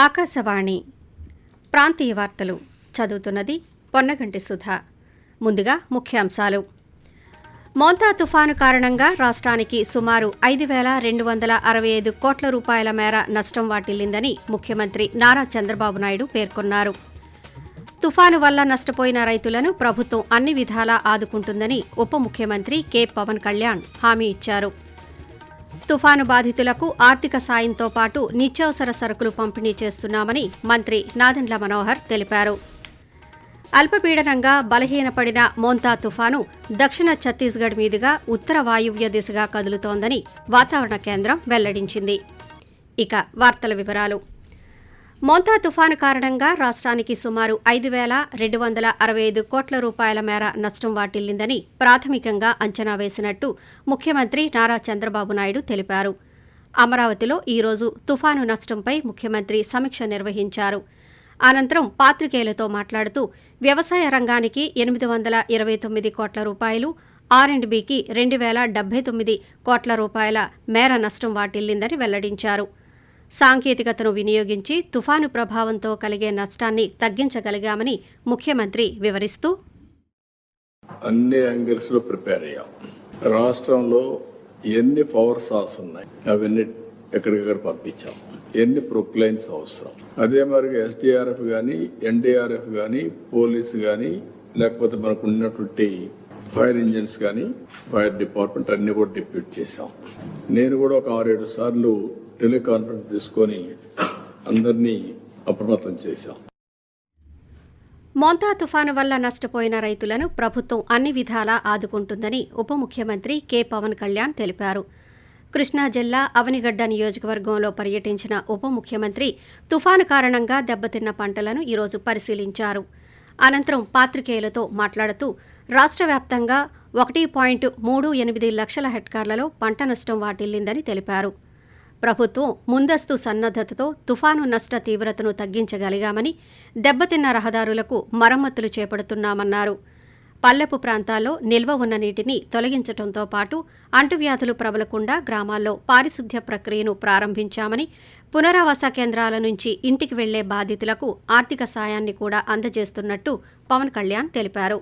ఆకాశవాణి ప్రాంతీయ వార్తలు చదువుతున్నది పొన్నగంటి సుధా. ముందుగా ముఖ్యాంశాలు. మోంతా తుఫాను కారణంగా రాష్ట్రానికి సుమారు 5,265 కోట్ల రూపాయల మేర నష్టం వాటిల్లిందని ముఖ్యమంత్రి నారా చంద్రబాబు నాయుడు పేర్కొన్నారు. తుఫాను వల్ల నష్టపోయిన రైతులను ప్రభుత్వం అన్ని విధాలా ఆదుకుంటుందని ఉప ముఖ్యమంత్రి కె పవన్ కళ్యాణ్ హామీ ఇచ్చారు. తుఫాను బాధితులకు ఆర్థిక సాయంతో పాటు నిత్యావసర సరుకులు పంపిణీ చేస్తున్నామని మంత్రి నాదెండ్ల మనోహర్ తెలిపారు. అల్పపీడనంగా బలహీనపడిన మోంతా తుఫాను దక్షిణ ఛత్తీస్గఢ్ మీదుగా ఉత్తర వాయువ్య దిశగా కదులుతోందని వాతావరణ కేంద్రం వెల్లడించింది. ఇక వార్తల వివరాలు. మోంతా తుఫాను కారణంగా రాష్ట్రానికి సుమారు 5,265 కోట్ల రూపాయల మేర నష్టం వాటిల్లిందని ప్రాథమికంగా అంచనా వేసినట్టు ముఖ్యమంత్రి నారా చంద్రబాబు నాయుడు తెలిపారు. అమరావతిలో ఈరోజు తుఫాను నష్టంపై ముఖ్యమంత్రి సమీక్ష నిర్వహించారు. అనంతరం పాత్రికేయులతో మాట్లాడుతూ వ్యవసాయ రంగానికి 829 కోట్ల రూపాయలు, R&Bకి 2,079 కోట్ల రూపాయల మేర నష్టం వాటిల్లిందని వెల్లడించారు. సాంకేతికతను వినియోగించి తుఫాను ప్రభావంతో కలిగే నష్టాన్ని తగ్గించగలిగామని ముఖ్యమంత్రి వివరిస్తూ, అన్ని యాంగిల్స్ లో ప్రిపేర్ అయ్యాం. రాష్ట్రంలో ఎన్ని పవర్ సార్స్ ఉన్నాయి అవన్నీ ఎక్కడికక్కడ పంపించాం. ఎన్ని ప్రొక్లైన్స్ అవసరం, అదే మరి SDRF గానీ, NDRF గానీ, పోలీసు గానీ, లేకపోతే మనకు ఉన్నటువంటి ఫైర్ ఇంజిన్స్ గానీ, ఫైర్ డిపార్ట్మెంట్ అన్ని కూడా డిప్యూట్ చేశాం. నేను కూడా ఒక 6-7 సార్లు టెలికాన్ఫరెన్స్ తీసుకొని అందరినీ అప్రమత్తం చేశాం. మోంతా తుఫాను వల్ల నష్టపోయిన రైతులను ప్రభుత్వం అన్ని విధాలా ఆదుకుంటుందని ఉప ముఖ్యమంత్రి కె పవన్ కళ్యాణ్ తెలిపారు. కృష్ణా జిల్లా అవనిగడ్డ నియోజకవర్గంలో పర్యటించిన ఉప ముఖ్యమంత్రి తుఫాను కారణంగా దెబ్బతిన్న పంటలను ఈరోజు పరిశీలించారు. అనంతరం పాత్రికేయులతో మాట్లాడుతూ రాష్ట్ర వ్యాప్తంగా 1.38 లక్షల హెక్టార్లలో పంట నష్టం వాటిల్లిందని తెలిపారు. ప్రభుత్వం ముందస్తు సన్నద్దతతో తుఫాను నష్ట తీవ్రతను తగ్గించగలిగామని, దెబ్బతిన్న రహదారులకు మరమ్మతులు చేపడుతున్నామన్నారు. పల్లెపు ప్రాంతాల్లో నిల్వ ఉన్న నీటిని తొలగించడంతో పాటు అంటువ్యాధులు ప్రబలకుండా గ్రామాల్లో పారిశుద్ధ్య ప్రక్రియను ప్రారంభించామని, పునరావాస కేంద్రాల నుంచి ఇంటికి వెళ్లే బాధితులకు ఆర్థిక సాయాన్ని కూడా అందజేస్తున్నట్టు పవన్ కళ్యాణ్ తెలిపారు.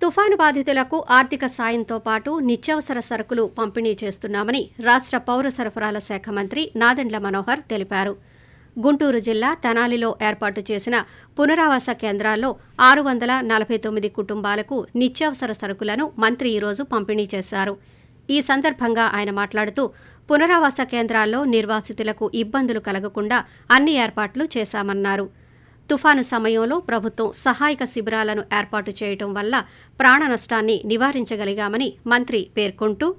తుఫాను బాధితులకు ఆర్థిక సాయంతో పాటు నిత్యావసర సరుకులు పంపిణీ చేస్తున్నామని రాష్ట్ర పౌర సరఫరాల శాఖ మంత్రి నాదెండ్ల మనోహర్ తెలిపారు. గుంటూరు జిల్లా తెనాలిలో ఏర్పాటు చేసిన పునరావాస కేంద్రాల్లో 649 కుటుంబాలకు నిత్యావసర సరుకులను మంత్రి ఈరోజు పంపిణీ చేశారు. ఈ సందర్భంగా ఆయన మాట్లాడుతూ పునరావాస కేంద్రాల్లో నిర్వాసితులకు ఇబ్బందులు కలగకుండా అన్ని ఏర్పాట్లు చేశామన్నారు. తుఫాను సమయంలో ప్రభుత్వం సహాయక శిబిరాలను ఏర్పాటు చేయడం వల్ల ప్రాణ నష్టాన్ని నివారించగలిగామని మంత్రి పేర్కొంటూ,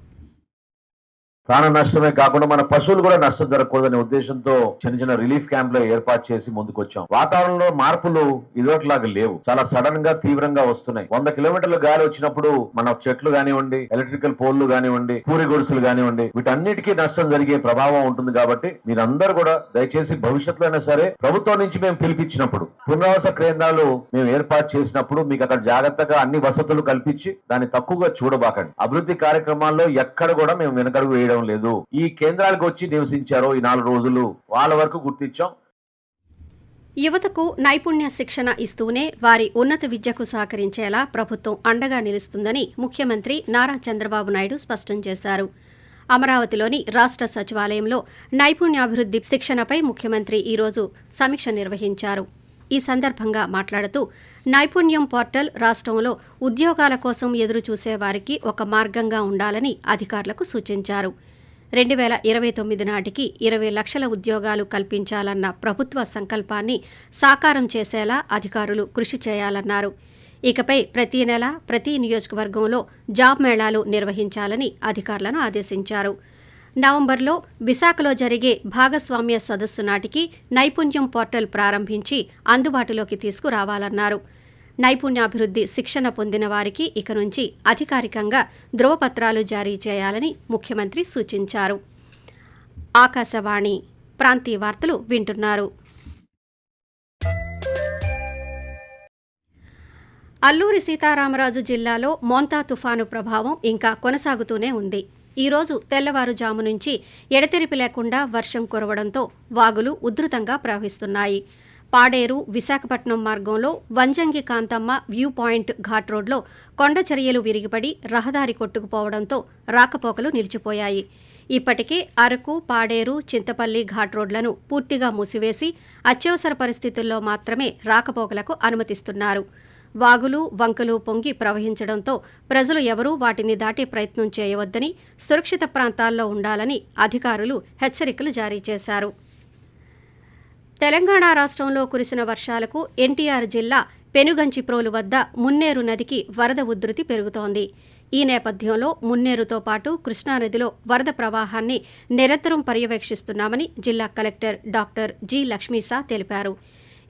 ప్రాణ నష్టమే కాకుండా మన పశువులు కూడా నష్టం జరగకూడదనే ఉద్దేశంతో చిన్న చిన్న రిలీఫ్ క్యాంప్ లో ఏర్పాటు చేసి ముందుకొచ్చాం. వాతావరణంలో మార్పులు ఇదొకలాగా లేవు, చాలా సడన్ గా తీవ్రంగా వస్తున్నాయి. 100 కిలోమీటర్ల గాలి వచ్చినప్పుడు మన చెట్లు కానివ్వండి, ఎలక్ట్రికల్ పోల్లు కానివ్వండి, పూరి గుడిసెలు కానివ్వండి, వీటన్నిటికీ నష్టం జరిగే ప్రభావం ఉంటుంది. కాబట్టి మీరందరూ కూడా దయచేసి భవిష్యత్తులో అయినా సరే ప్రభుత్వం నుంచి మేము పిలిపించినప్పుడు, పునరావాస కేంద్రాలు మేము ఏర్పాటు చేసినప్పుడు మీకు అక్కడ జాగ్రత్తగా అన్ని వసతులు కల్పించి దాన్ని తక్కువగా చూడబాకండి. అభివృద్ధి కార్యక్రమాల్లో ఎక్కడ కూడా మేము వెనకడుగు వేయడం లేదు. ఈ కేంద్రాలకు వచ్చి నివసించారో ఈ 4 రోజులు వాళ్ళ వరకు గుర్తించాం. యువతకు నైపుణ్య శిక్షణ ఇస్తూనే వారి ఉన్నత విద్యకు సహకరించేలా ప్రభుత్వం అండగా నిలుస్తుందని ముఖ్యమంత్రి నారా చంద్రబాబు నాయుడు స్పష్టం చేశారు. అమరావతిలోని రాష్ట్ర సచివాలయంలో నైపుణ్యాభివృద్ధి శిక్షణపై ముఖ్యమంత్రి ఈరోజు సమీక్ష నిర్వహించారు. ఈ సందర్భంగా మాట్లాడుతూ నైపుణ్యం పోర్టల్ రాష్ట్రంలో ఉద్యోగాల కోసం ఎదురుచూసే వారికి ఒక మార్గంగా ఉండాలని అధికారులకు సూచించారు. 2029 నాటికి 20 లక్షల ఉద్యోగాలు కల్పించాలన్న ప్రభుత్వ సంకల్పాన్ని సాకారం చేసేలా అధికారులు కృషి చేయాలన్నారు. ఇకపై ప్రతి నెల ప్రతి నియోజకవర్గంలో జాబ్ మేళాలు నిర్వహించాలని అధికారులను ఆదేశించారు. నవంబర్లో విశాఖలో జరిగే భాగస్వామ్య సదస్సు నాటికి నైపుణ్యం పోర్టల్ ప్రారంభించి అందుబాటులోకి తీసుకురావాలన్నారు. నైపుణ్యాభివృద్ధి శిక్షణ పొందిన వారికి ఇక నుంచి అధికారికంగా ధ్రువపత్రాలు జారీ చేయాలని ముఖ్యమంత్రి సూచించారు. ఆకాశవాణి ప్రాంతీయ వార్తలు వింటున్నారు. అల్లూరి సీతారామరాజు జిల్లాలో మోంతా తుఫాను ప్రభావం ఇంకా కొనసాగుతూనే ఉంది. ఈరోజు తెల్లవారుజాము నుంచి ఎడతెరిపి లేకుండా వర్షం కురవడంతో వాగులు ఉధృతంగా ప్రవహిస్తున్నాయి. పాడేరు విశాఖపట్నం మార్గంలో వంజంగి కాంతమ్మ వ్యూ పాయింట్ ఘాట్ రోడ్లో కొండ చర్యలు విరిగిపడి రహదారి కొట్టుకుపోవడంతో రాకపోకలు నిలిచిపోయాయి. ఇప్పటికే అరకు, పాడేరు, చింతపల్లి ఘాట్ రోడ్లను పూర్తిగా మూసివేసి అత్యవసర పరిస్థితుల్లో మాత్రమే రాకపోకలకు అనుమతిస్తున్నారు. వాగులు, వంకలు పొంగి ప్రవహించడంతో ప్రజలు ఎవరూ వాటిని దాటే ప్రయత్నం చేయవద్దని, సురక్షిత ప్రాంతాల్లో ఉండాలని అధికారులు హెచ్చరికలు జారీ చేశారు. తెలంగాణ రాష్ట్రంలో కురిసిన వర్షాలకు ఎన్టీఆర్ జిల్లా పెనుగంచిప్రోలు వద్ద మున్నేరు నదికి వరద ఉధృతి పెరుగుతోంది. ఈ నేపథ్యంలో మున్నేరుతో పాటు కృష్ణానదిలో వరద ప్రవాహాన్ని నిరంతరం పర్యవేక్షిస్తున్నామని జిల్లా కలెక్టర్ డాక్టర్ జి. లక్ష్మీసా తెలిపారు.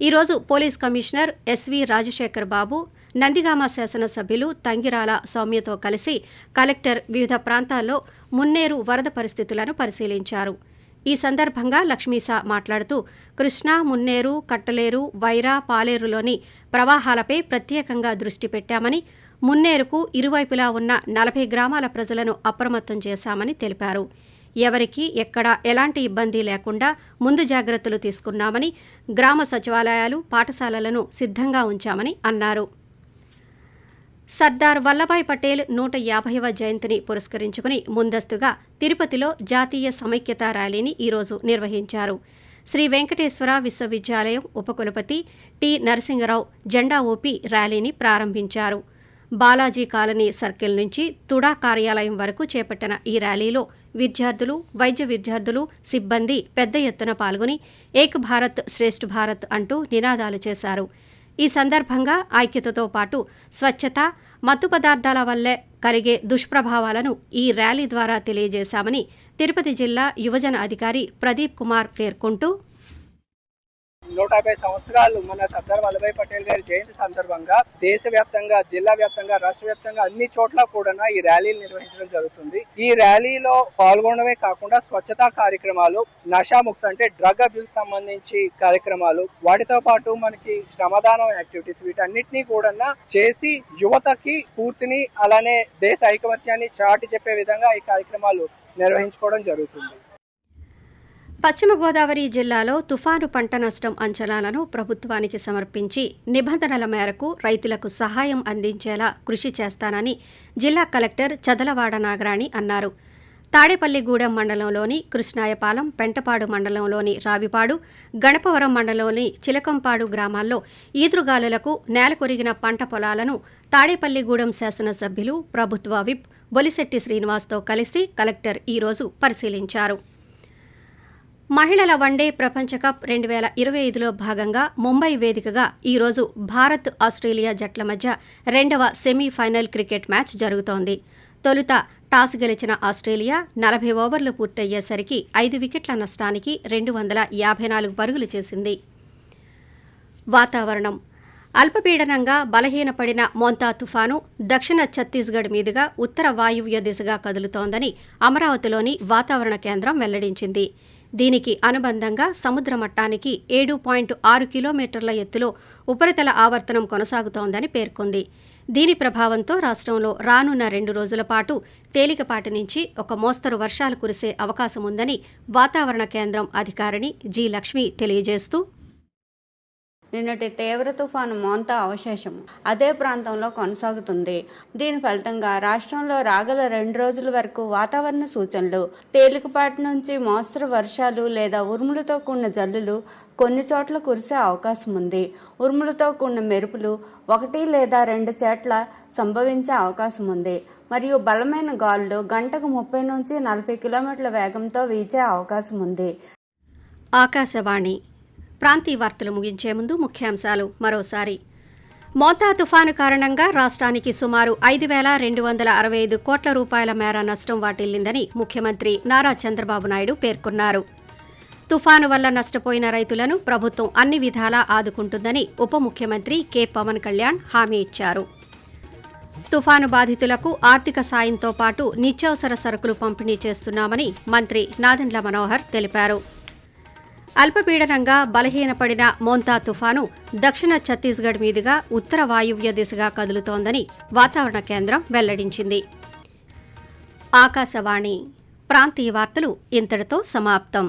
ఈరోజు పోలీస్ కమిషనర్ ఎస్వి రాజశేఖర్ బాబు, నందిగామ శాసనసభ్యులు తంగిరాల సౌమ్యతో కలిసి కలెక్టర్ వివిధ ప్రాంతాల్లో మున్నేరు వరద పరిస్థితులను పరిశీలించారు. ఈ సందర్భంగా లక్ష్మీసా మాట్లాడుతూ కృష్ణా, మున్నేరు, కట్టలేరు, వైరా, పాలేరులోని ప్రవాహాలపై ప్రత్యేకంగా దృష్టి పెట్టామని, మున్నేరుకు ఇరువైపులా ఉన్న 40 గ్రామాల ప్రజలను అప్రమత్తం చేశామని తెలిపారు. ఎవరికీ ఎక్కడా ఎలాంటి ఇబ్బంది లేకుండా ముందు జాగ్రత్తలు తీసుకున్నామని, గ్రామ సచివాలయాలు, పాఠశాలలను సిద్ధంగా ఉంచామని అన్నారు. సర్దార్ వల్లభాయ్ పటేల్ 150వ జయంతిని పురస్కరించుకుని ముందస్తుగా తిరుపతిలో జాతీయ సమైక్యతా ర్యాలీని ఈరోజు నిర్వహించారు. శ్రీ వెంకటేశ్వర విశ్వవిద్యాలయం ఉపకులపతి టి. నరసింగరావు జెండా ఊపి ర్యాలీని ప్రారంభించారు. బాలాజీ కాలనీ సర్కిల్ నుంచి తుడా కార్యాలయం వరకు చేపట్టిన ఈ ర్యాలీలో విద్యార్థులు, వైద్య విద్యార్థులు, సిబ్బంది పెద్ద ఎత్తున పాల్గొని ఏక్ భారత్ శ్రేష్ఠ భారత్ అంటూ నినాదాలు చేశారు. ఈ సందర్భంగా ఐక్యతతో పాటు స్వచ్ఛత, మత్తు పదార్థాల వల్లే కలిగే దుష్ప్రభావాలను ఈ ర్యాలీ ద్వారా తెలియజేశామని తిరుపతి జిల్లా యువజన అధికారి ప్రదీప్ కుమార్ పేర్కొంటూ 150 సంవత్సరాలు మన సర్దార్ వల్లభాయ్ పటేల్ గారి జయంతి సందర్భంగా దేశవ్యాప్తంగా, జిల్లా వ్యాప్తంగా, రాష్ట్ర వ్యాప్తంగా అన్ని చోట్ల కూడా ఈ ర్యాలీలు నిర్వహించడం జరుగుతుంది. ఈ ర్యాలీలో పాల్గొనడమే కాకుండా స్వచ్ఛతా కార్యక్రమాలు, నషాముక్త అంటే డ్రగ్ అబ్యూస్ సంబంధించి కార్యక్రమాలు, వాటితో పాటు మనకి శ్రమదానం యాక్టివిటీస్, వీటన్నిటినీ కూడా చేసి యువతకి స్ఫూర్తిని, అలానే దేశ ఐకమత్యాన్ని చాటి చెప్పే విధంగా ఈ కార్యక్రమాలు నిర్వహించుకోవడం జరుగుతుంది. పశ్చిమ గోదావరి జిల్లాలో తుఫాను పంట నష్టం అంచనాలను ప్రభుత్వానికి సమర్పించి నిబంధనల మేరకు రైతులకు సహాయం అందించేలా కృషి చేస్తానని జిల్లా కలెక్టర్ చదలవాడ నాగరాణి అన్నారు. తాడేపల్లిగూడెం మండలంలోని కృష్ణాయపాలెం, పెంటపాడు మండలంలోని రావిపాడు, గణపవరం మండలంలోని చిలకంపాడు గ్రామాల్లో ఈదురుగాలులకు నేలకొరిగిన పంట పొలాలను తాడేపల్లిగూడెం శాసనసభ్యులు, ప్రభుత్వ విప్ బొలిశెట్టి శ్రీనివాస్తో కలిసి కలెక్టర్ ఈరోజు పరిశీలించారు. మహిళల వన్డే ప్రపంచ కప్ 2025లో భాగంగా ముంబై వేదికగా ఈరోజు భారత్, ఆస్ట్రేలియా జట్ల మధ్య 2వ సెమీఫైనల్ క్రికెట్ మ్యాచ్ జరుగుతోంది. తొలుత టాస్ గెలిచిన ఆస్ట్రేలియా 40 ఓవర్లు పూర్తయ్యేసరికి 5 వికెట్ల నష్టానికి 254 పరుగులు చేసింది. వాతావరణం. అల్పపీడనంగా బలహీనపడిన మోంతా తుఫాను దక్షిణ ఛత్తీస్గఢ్ మీదుగా ఉత్తర వాయువ్య దిశగా కదులుతోందని అమరావతిలోని వాతావరణ కేంద్రం వెల్లడించింది. దీనికి అనుబంధంగా సముద్ర మట్టానికి 7.6 కిలోమీటర్ల ఎత్తులో ఉపరితల ఆవర్తనం కొనసాగుతోందని పేర్కొంది. దీని ప్రభావంతో రాష్ట్రంలో రానున్న 2 రోజుల పాటు తేలికపాటి నుంచి ఒక మోస్తరు వర్షాలు కురిసే అవకాశముందని వాతావరణ కేంద్రం అధికారిణి జి. లక్ష్మి తెలియజేస్తూ, నిన్నటి తీవ్ర తుఫాను మోంతా అవశేషం అదే ప్రాంతంలో కొనసాగుతుంది. దీని ఫలితంగా రాష్ట్రంలో రాగల 2 రోజుల వరకు వాతావరణ సూచనలు తేలికపాటి నుంచి మోస్తరు వర్షాలు లేదా ఉరుములతో కూడిన జల్లులు కొన్ని చోట్ల కురిసే అవకాశం ఉంది. ఉరుములతో కూడిన మెరుపులు 1 లేదా 2 చోట్ల సంభవించే అవకాశం ఉంది. మరియు బలమైన గాలులు గంటకు 30 నుంచి 40 కిలోమీటర్ల వేగంతో వీచే అవకాశం ఉంది. ఆకాశవాణి ప్రాంతీయ వార్తలు ముగించే ముందు ముఖ్యాంశాలు మరోసారి. మోంతా తుఫాను కారణంగా రాష్ట్రానికి సుమారు 5,265 కోట్ల రూపాయల మేర నష్టం వాటిల్లిందని ముఖ్యమంత్రి నారా చంద్రబాబు నాయుడు పేర్కొన్నారు. తుఫాను వల్ల నష్టపోయిన రైతులను ప్రభుత్వం అన్ని విధాలా ఆదుకుంటుందని ఉప ముఖ్యమంత్రి కె. పవన్ కళ్యాణ్ హామీ ఇచ్చారు. తుఫాను బాధితులకు ఆర్థిక సాయంతో పాటు నిత్యావసర సరుకులు పంపిణీ చేస్తున్నామని మంత్రి నాదెండ్ల మనోహర్ తెలిపారు. అల్పపీడనంగా బలహీనపడిన మోంతా తుఫాను దక్షిణ ఛత్తీస్గఢ్ మీదుగా ఉత్తర వాయువ్య దిశగా కదులుతోందని వాతావరణ కేంద్రం వెల్లడించింది. ఆకాశవాణి ప్రాంతీయ వార్తలు ఇంతటితో సమాప్తం.